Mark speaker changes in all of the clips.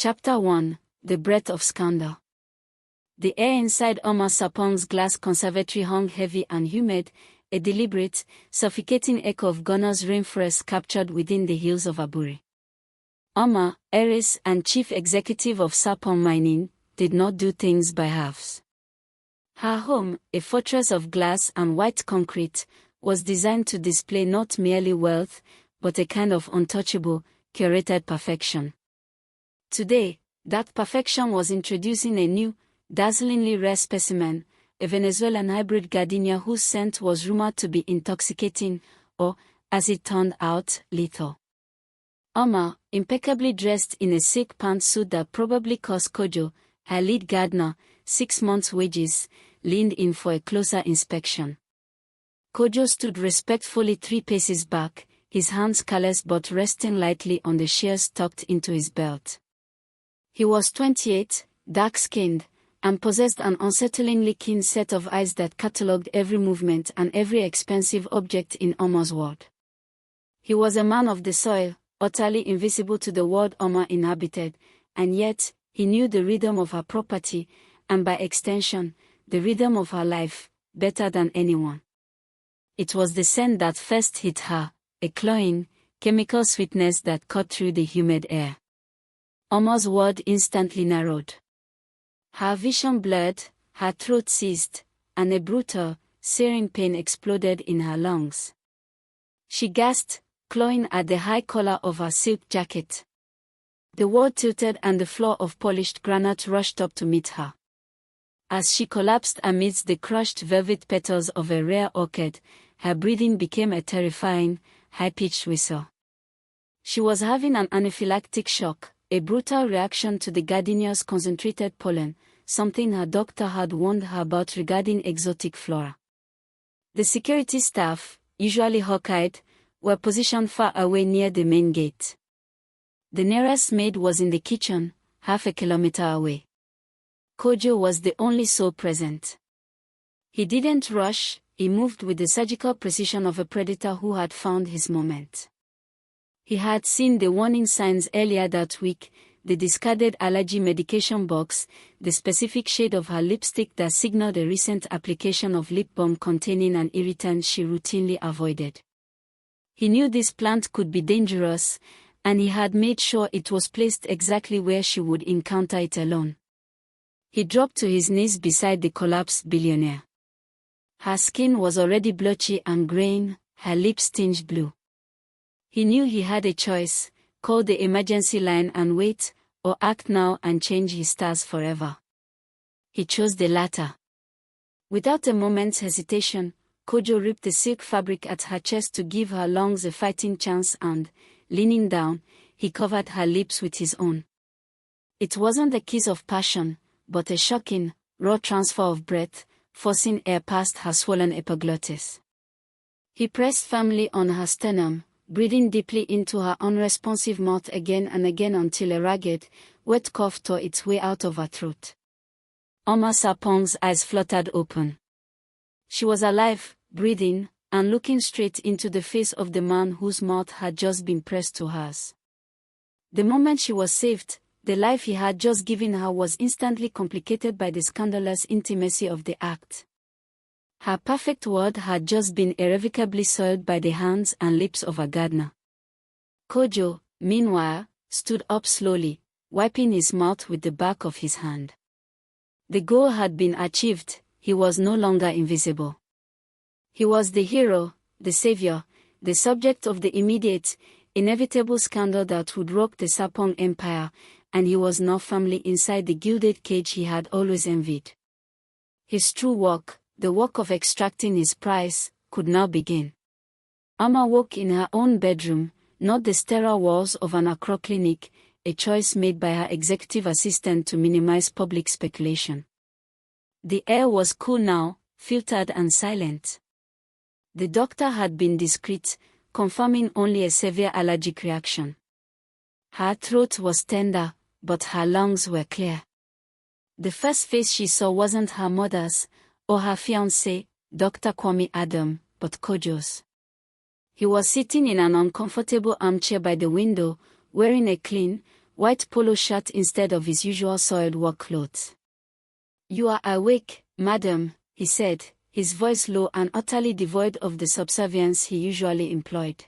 Speaker 1: Chapter 1: The Breath of Scandal. The air inside Omar Sapong's glass conservatory hung heavy and humid, a deliberate, suffocating echo of Ghana's rainforest captured within the hills of Aburi. Omar, heiress and chief executive of Sapong Mining, did not do things by halves. Her home, a fortress of glass and white concrete, was designed to display not merely wealth, but a kind of untouchable, curated perfection. Today, that perfection was introducing a new, dazzlingly rare specimen, a Venezuelan hybrid gardenia whose scent was rumored to be intoxicating, or, as it turned out, lethal. Omar, impeccably dressed in a silk pantsuit that probably cost Kojo, her lead gardener, 6 months' wages, leaned in for a closer inspection. Kojo stood respectfully 3 paces back, his hands careless but resting lightly on the shears tucked into his belt. He was 28, dark-skinned, and possessed an unsettlingly keen set of eyes that catalogued every movement and every expensive object in Omar's world. He was a man of the soil, utterly invisible to the world Omar inhabited, and yet, he knew the rhythm of her property, and by extension, the rhythm of her life, better than anyone. It was the scent that first hit her, a cloying, chemical sweetness that cut through the humid air. Omar's world instantly narrowed. Her vision blurred, her throat seized, and a brutal, searing pain exploded in her lungs. She gasped, clawing at the high collar of her silk jacket. The wall tilted and the floor of polished granite rushed up to meet her. As she collapsed amidst the crushed velvet petals of a rare orchid, her breathing became a terrifying, high-pitched whistle. She was having an anaphylactic shock, a brutal reaction to the gardenia's concentrated pollen, something her doctor had warned her about regarding exotic flora. The security staff, usually hawk-eyed, were positioned far away near the main gate. The nearest maid was in the kitchen, half a kilometer away. Kojo was the only soul present. He didn't rush, he moved with the surgical precision of a predator who had found his moment. He had seen the warning signs earlier that week, the discarded allergy medication box, the specific shade of her lipstick that signaled a recent application of lip balm containing an irritant she routinely avoided. He knew this plant could be dangerous, and he had made sure it was placed exactly where she would encounter it alone. He dropped to his knees beside the collapsed billionaire. Her skin was already blotchy and graying, her lips tinged blue. He knew he had a choice: call the emergency line and wait, or act now and change his stars forever. He chose the latter. Without a moment's hesitation, Kojo ripped the silk fabric at her chest to give her lungs a fighting chance and, leaning down, he covered her lips with his own. It wasn't a kiss of passion, but a shocking, raw transfer of breath, forcing air past her swollen epiglottis. He pressed firmly on her sternum, breathing deeply into her unresponsive mouth again and again until a ragged, wet cough tore its way out of her throat. Omar Sapong's eyes fluttered open. She was alive, breathing, and looking straight into the face of the man whose mouth had just been pressed to hers. The moment she was saved, the life he had just given her was instantly complicated by the scandalous intimacy of the act. Her perfect world had just been irrevocably soiled by the hands and lips of a gardener. Kojo, meanwhile, stood up slowly, wiping his mouth with the back of his hand. The goal had been achieved, he was no longer invisible. He was the hero, the savior, the subject of the immediate, inevitable scandal that would rock the Sapong empire, and he was now firmly inside the gilded cage he had always envied. His true work, the work of extracting his prize, could now begin. Omar woke in her own bedroom, not the sterile walls of an Accra clinic, a choice made by her executive assistant to minimize public speculation. The air was cool now, filtered and silent. The doctor had been discreet, confirming only a severe allergic reaction. Her throat was tender, but her lungs were clear. The first face she saw wasn't her mother's, or her fiancé, Dr. Kwame Adam, but Kojo's. He was sitting in an uncomfortable armchair by the window, wearing a clean, white polo shirt instead of his usual soiled work clothes. "You are awake, madam," he said, his voice low and utterly devoid of the subservience he usually employed.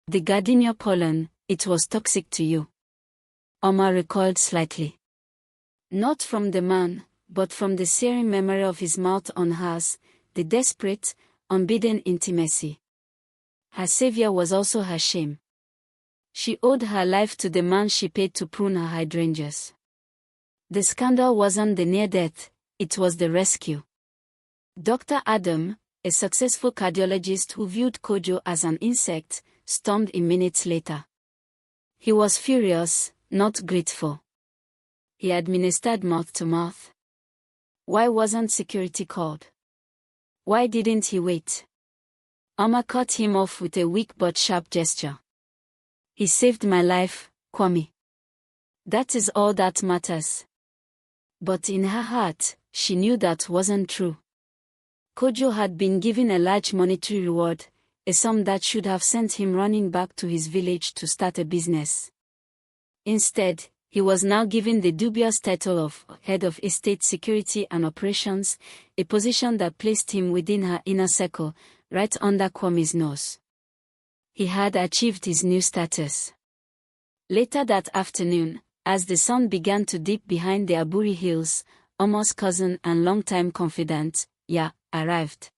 Speaker 1: "The gardenia pollen, it was toxic to you." Omar recoiled slightly. Not from the man, but from the searing memory of his mouth on hers, the desperate, unbidden intimacy. Her savior was also her shame. She owed her life to the man she paid to prune her hydrangeas. The scandal wasn't the near death, it was the rescue. Dr. Adam, a successful cardiologist who viewed Kojo as an insect, stormed in minutes later. He was furious, not grateful. He administered mouth-to-mouth. Why wasn't security called? Why didn't he wait? Omar cut him off with a weak but sharp gesture. "He saved my life, Kwame. That is all that matters." But in her heart, she knew that wasn't true. Kojo had been given a large monetary reward, a sum that should have sent him running back to his village to start a business. Instead, he was now given the dubious title of Head of Estate Security and Operations, a position that placed him within her inner circle, right under Kwame's nose. He had achieved his new status. Later that afternoon, as the sun began to dip behind the Aburi Hills, Omar's cousin and longtime confidant, Ya, arrived.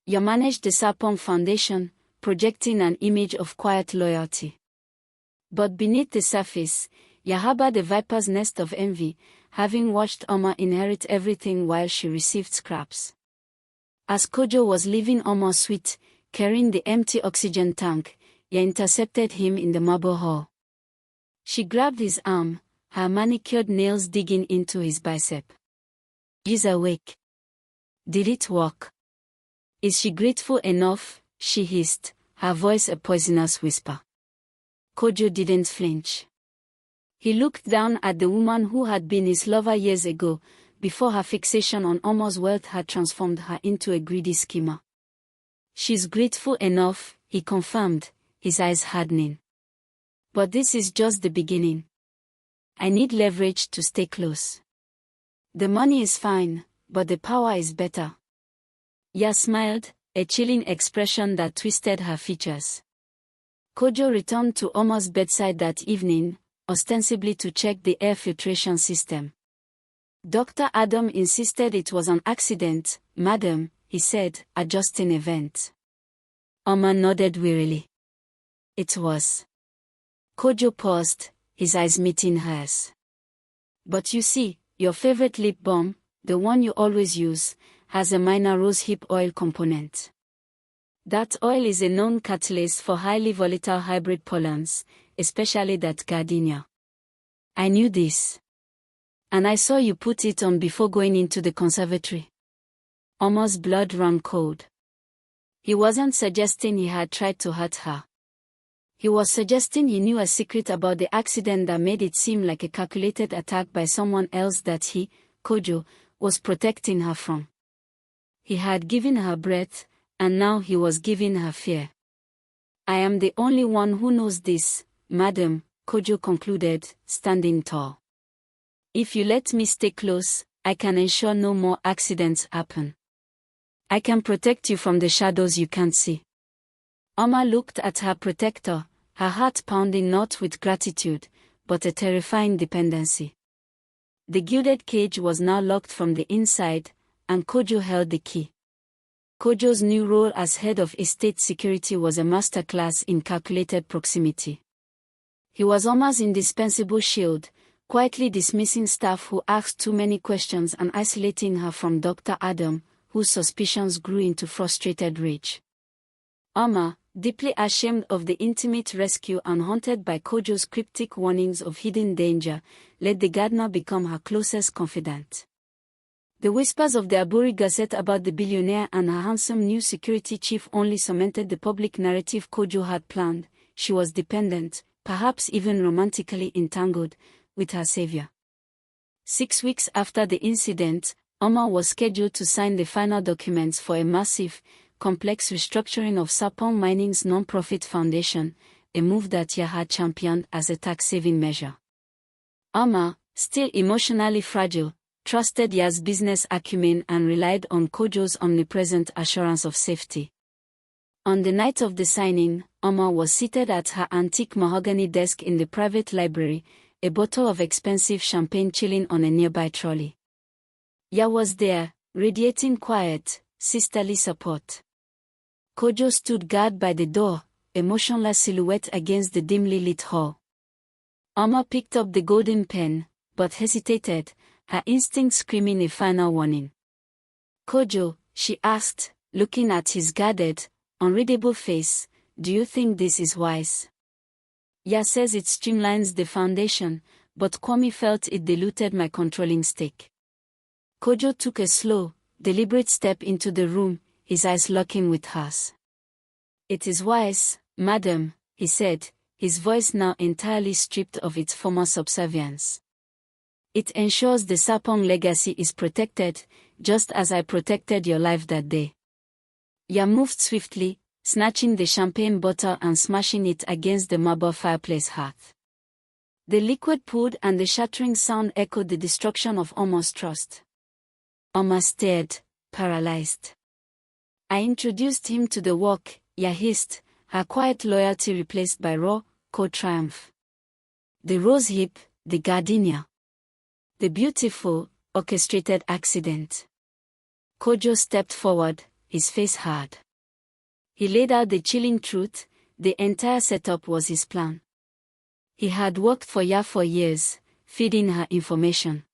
Speaker 1: Ya managed the Sapong Foundation, projecting an image of quiet loyalty. But beneath the surface, Ya harbored a viper's nest of envy, having watched Omar inherit everything while she received scraps. As Kojo was leaving Omar's suite, carrying the empty oxygen tank, Ya intercepted him in the marble hall. She grabbed his arm, her manicured nails digging into his bicep. "He's awake. Did it work? Is she grateful enough?" she hissed, her voice a poisonous whisper. Kojo didn't flinch. He looked down at the woman who had been his lover years ago, before her fixation on Omar's wealth had transformed her into a greedy schemer. "She's grateful enough," he confirmed, his eyes hardening. "But this is just the beginning. I need leverage to stay close. The money is fine, but the power is better." Ya smiled, a chilling expression that twisted her features. Kojo returned to Omar's bedside that evening, ostensibly to check the air filtration system. Dr. Adam insisted it was an accident, "Madam," he said, adjusting a vent. Omar nodded wearily. "It was." Kojo paused, his eyes meeting hers. "But you see, your favorite lip balm, the one you always use, has a minor rosehip oil component. That oil is a known catalyst for highly volatile hybrid pollens, especially that gardenia. I knew this. And I saw you put it on before going into the conservatory." Omar's blood ran cold. He wasn't suggesting he had tried to hurt her. He was suggesting he knew a secret about the accident that made it seem like a calculated attack by someone else that he, Kojo, was protecting her from. He had given her breath, and now he was giving her fear. "I am the only one who knows this, madam," Kojo concluded, standing tall. "If you let me stay close, I can ensure no more accidents happen. I can protect you from the shadows you can't see." Omar looked at her protector, her heart pounding not with gratitude, but a terrifying dependency. The gilded cage was now locked from the inside, and Kojo held the key. Kojo's new role as head of estate security was a masterclass in calculated proximity. He was Omar's indispensable shield, quietly dismissing staff who asked too many questions and isolating her from Dr. Adam, whose suspicions grew into frustrated rage. Omar, deeply ashamed of the intimate rescue and haunted by Kojo's cryptic warnings of hidden danger, let the gardener become her closest confidant. The whispers of the Aburi Gazette about the billionaire and her handsome new security chief only cemented the public narrative Kojo had planned. She was dependent, perhaps even romantically entangled, with her savior. 6 weeks after the incident, Omar was scheduled to sign the final documents for a massive, complex restructuring of Sapong Mining's non-profit foundation, a move that Ya had championed as a tax-saving measure. Omar, still emotionally fragile, trusted Ya's business acumen and relied on Kojo's omnipresent assurance of safety. On the night of the signing, Omar was seated at her antique mahogany desk in the private library, a bottle of expensive champagne chilling on a nearby trolley. Ya was there, radiating quiet, sisterly support. Kojo stood guard by the door, a motionless silhouette against the dimly lit hall. Omar picked up the golden pen, but hesitated, her instinct screaming a final warning. "Kojo," she asked, looking at his guarded, unreadable face, "do you think this is wise?" "Ya says it streamlines the foundation, but Kwame felt it diluted my controlling stake." Kojo took a slow, deliberate step into the room, his eyes locking with hers. "It is wise, madam," he said, his voice now entirely stripped of its former subservience. "It ensures the Sapong legacy is protected, just as I protected your life that day." Ya moved swiftly, snatching the champagne bottle and smashing it against the marble fireplace hearth. The liquid poured and the shattering sound echoed the destruction of Omar's trust. Omar stared, paralyzed. "I introduced him to the work," Ya hissed, her quiet loyalty replaced by raw, cold triumph. "The rose hip, the gardenia. The beautiful, orchestrated accident." Kojo stepped forward, his face hard. He laid out the chilling truth: the entire setup was his plan. He had worked for Ya for years, feeding her information.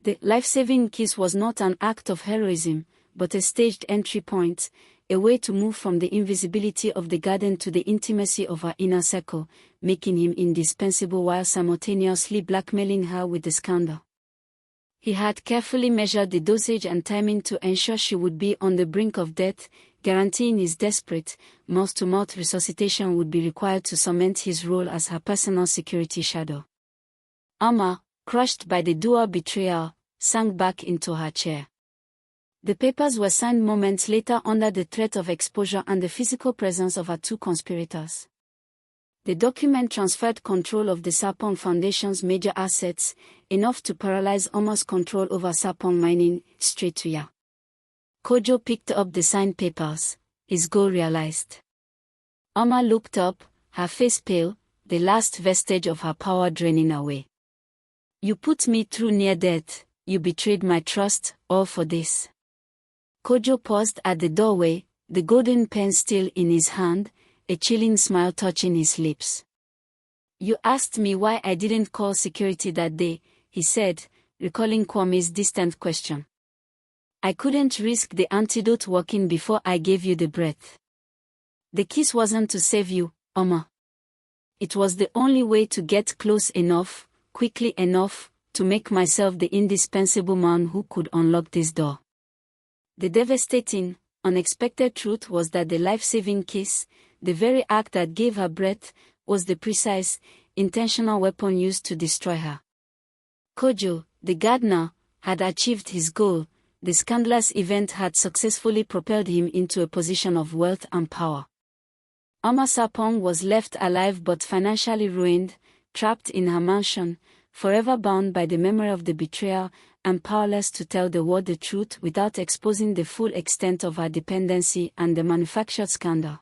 Speaker 1: The life-saving kiss was not an act of heroism, but a staged entry point, a way to move from the invisibility of the garden to the intimacy of her inner circle, making him indispensable while simultaneously blackmailing her with the scandal. He had carefully measured the dosage and timing to ensure she would be on the brink of death, guaranteeing his desperate, mouth-to-mouth resuscitation would be required to cement his role as her personal security shadow. Omar, crushed by the dual betrayal, sank back into her chair. The papers were signed moments later under the threat of exposure and the physical presence of her two conspirators. The document transferred control of the Sapong Foundation's major assets, enough to paralyze Omar's control over Sapong mining, straight to Ya. Kojo picked up the signed papers, his goal realized. Omar looked up, her face pale, the last vestige of her power draining away. "You put me through near death, you betrayed my trust, all for this." Kojo paused at the doorway, the golden pen still in his hand, a chilling smile touching his lips. "You asked me why I didn't call security that day," he said, recalling Kwame's distant question. "I couldn't risk the antidote working before I gave you the breath. The kiss wasn't to save you, Omar. It was the only way to get close enough, quickly enough, to make myself the indispensable man who could unlock this door." The devastating, unexpected truth was that the life-saving kiss, the very act that gave her breath, was the precise, intentional weapon used to destroy her. Kojo, the gardener, had achieved his goal. The scandalous event had successfully propelled him into a position of wealth and power. Omar Sapong was left alive but financially ruined, trapped in her mansion, forever bound by the memory of the betrayal, and powerless to tell the world the truth without exposing the full extent of her dependency and the manufactured scandal.